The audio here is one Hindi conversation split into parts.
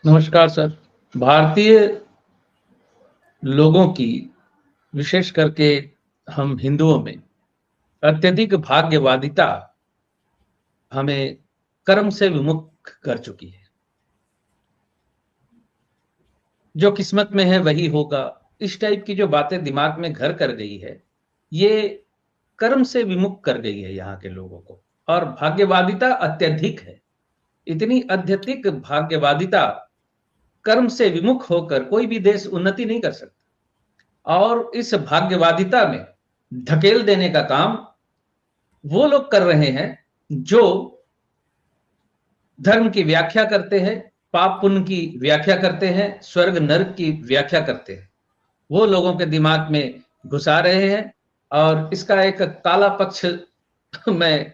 नमस्कार सर। भारतीय लोगों की, विशेष करके हम हिंदुओं में अत्यधिक भाग्यवादिता हमें कर्म से विमुख कर चुकी है। जो किस्मत में है वही होगा, इस टाइप की जो बातें दिमाग में घर कर गई है, ये कर्म से विमुख कर गई है यहाँ के लोगों को। और भाग्यवादिता अत्यधिक है। इतनी अत्यधिक भाग्यवादिता, कर्म से विमुख होकर कोई भी देश उन्नति नहीं कर सकता। और इस भाग्यवादिता में धकेल देने का काम वो लोग कर रहे हैं जो धर्म की व्याख्या करते हैं, पाप पुण्य की व्याख्या करते हैं, स्वर्ग नरक की व्याख्या करते हैं। वो लोगों के दिमाग में घुसा रहे हैं। और इसका एक काला पक्ष मैं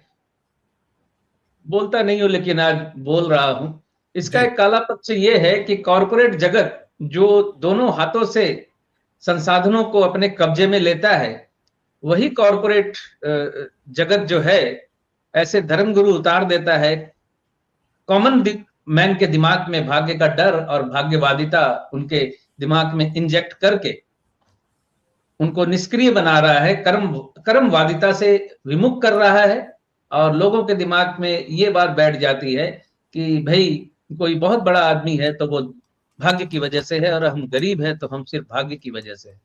बोलता नहीं हूं, लेकिन आज बोल रहा हूं। इसका एक काला पक्ष ये है कि कॉरपोरेट जगत जो दोनों हाथों से संसाधनों को अपने कब्जे में लेता है, वही कॉरपोरेट जगत जो है ऐसे धर्मगुरु उतार देता है। कॉमन मैन के दिमाग में भाग्य का डर और भाग्यवादिता उनके दिमाग में इंजेक्ट करके उनको निष्क्रिय बना रहा है, कर्मवादिता से विमुख कर रहा है। और लोगों के दिमाग में ये बात बैठ जाती है कि भाई कोई बहुत बड़ा आदमी है तो वो भाग्य की वजह से है, और हम गरीब हैं तो हम सिर्फ भाग्य की वजह से है।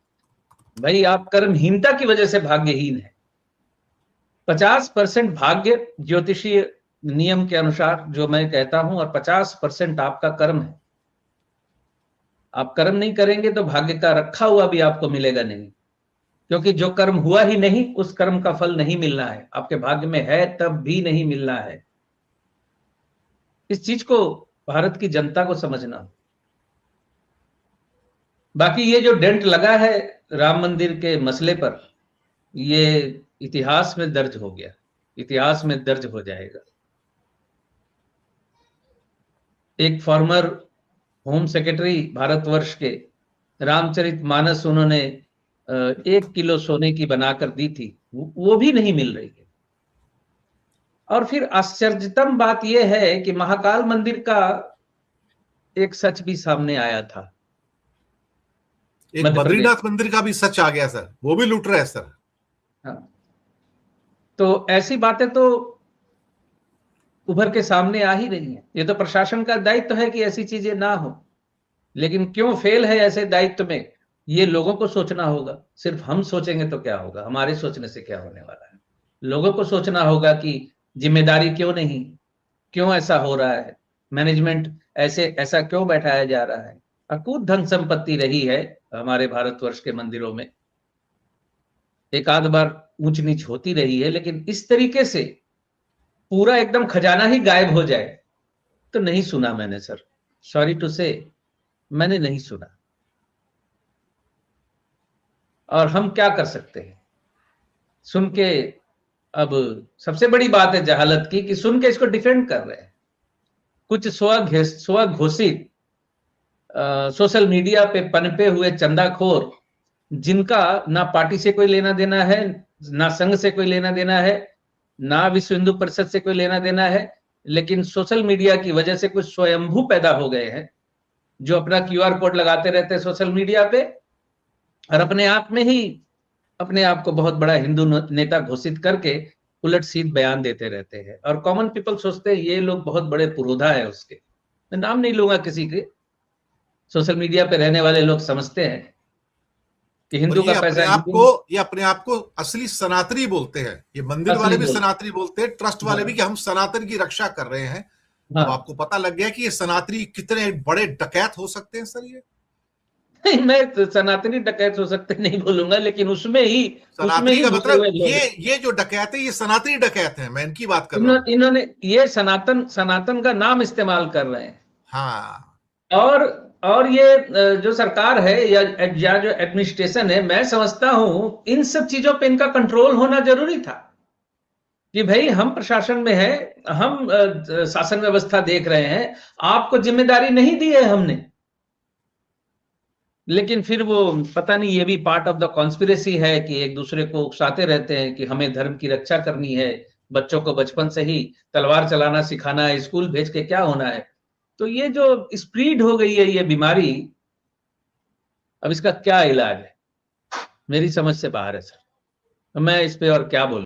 भाई आप कर्महीनता की वजह से भाग्यहीन है। 50% भाग्य ज्योतिषीय नियम के अनुसार जो मैं कहता हूं, और 50% आपका कर्म है। आप कर्म नहीं करेंगे तो भाग्य का रखा हुआ भी आपको मिलेगा नहीं, क्योंकि जो कर्म हुआ ही नहीं उस कर्म का फल नहीं मिलना है। आपके भाग्य में है तब भी नहीं मिलना है। इस चीज को भारत की जनता को समझना। बाकी ये जो डेंट लगा है राम मंदिर के मसले पर, ये इतिहास में दर्ज हो गया, इतिहास में दर्ज हो जाएगा। एक फॉर्मर होम सेक्रेटरी भारतवर्ष के रामचरितमानस उन्होंने 1 किलो सोने की बनाकर दी थी, वो भी नहीं मिल रही है। और फिर आश्चर्यतम बात यह है कि महाकाल मंदिर का एक सच भी सामने आया था। एक बद्रीनाथ मंदिर का भी सच आ गया सर, वो भी लूट रहे हैं सर। हाँ, तो ऐसी बातें तो उभर के सामने आ ही रही हैं। ये तो प्रशासन का दायित्व है कि ऐसी चीजें ना हो, लेकिन क्यों फेल है ऐसे दायित्व में, ये लोगों को सोचना होगा। सिर्फ हम सोचेंगे तो क्या होगा, हमारे सोचने से क्या होने वाला है। लोगों को सोचना होगा कि जिम्मेदारी क्यों नहीं, क्यों ऐसा हो रहा है, मैनेजमेंट ऐसा क्यों बैठाया जा रहा है। अकूत धन संपत्ति रही है हमारे भारतवर्ष के मंदिरों में, एक आध बार ऊंच नीच होती रही है, लेकिन इस तरीके से पूरा एकदम खजाना ही गायब हो जाए तो नहीं सुना मैंने सर। सॉरी टू से, मैंने नहीं सुना। और हम क्या कर सकते हैं सुन के। अब सबसे बड़ी बात है जहालत की कि सुन के इसको डिफेंड कर रहे हैं कुछ स्वघोषित सोशल मीडिया पे पनपे हुए चंदाखोर, जिनका ना पार्टी से कोई लेना देना है, ना संघ से कोई लेना देना है, ना विश्व हिंदू परिषद से कोई लेना देना है, लेकिन सोशल मीडिया की वजह से कुछ स्वयंभू पैदा हो गए हैं जो अपना QR कोड लगाते रहते हैं सोशल मीडिया पे, और अपने आप में ही अपने आप को बहुत बड़ा हिंदू नेता घोषित करके उलट सीध बयान देते रहते हैं। और कॉमन पीपल सोचते हैं ये लोग बहुत बड़े पुरोधा है उसके। मैं नाम नहीं लूंगा किसी के, सोशल मीडिया पे रहने वाले लोग समझते हैं कि हिंदू का पैसा, ये अपने आप को असली सनातनी बोलते हैं। ये मंदिर वाले भी सनातनी बोलते हैं, ट्रस्ट वाले भी, कि हम सनातन की रक्षा कर रहे हैं। हाँ। अब आपको पता लग गया कि ये सनातनी कितने बड़े डकैत हो सकते हैं सर। ये मैं तो सनातनी डकैत हो सकते नहीं बोलूंगा, लेकिन उसमें ही सनातनी का मतलब ये जो डकैत है ये सनातनी डकैत है, मैं इनकी बात कर रहा हूं। इन्होंने ये सनातन का नाम इस्तेमाल कर रहे हैं। हाँ, और ये जो सरकार है या जो एडमिनिस्ट्रेशन है, मैं समझता हूं इन सब चीजों पे इनका कंट्रोल होना जरूरी था कि भाई हम प्रशासन में है, हम शासन व्यवस्था देख रहे हैं, आपको जिम्मेदारी नहीं दी है हमने। लेकिन फिर वो पता नहीं, ये भी पार्ट ऑफ द कॉन्स्पिरेसी है कि एक दूसरे को उकसाते रहते हैं कि हमें धर्म की रक्षा करनी है, बच्चों को बचपन से ही तलवार चलाना सिखाना है, स्कूल भेज के क्या होना है। तो ये जो स्प्रीड हो गई है ये बीमारी, अब इसका क्या इलाज है, मेरी समझ से बाहर है सर। तो मैं इस पे और क्या बोलूं।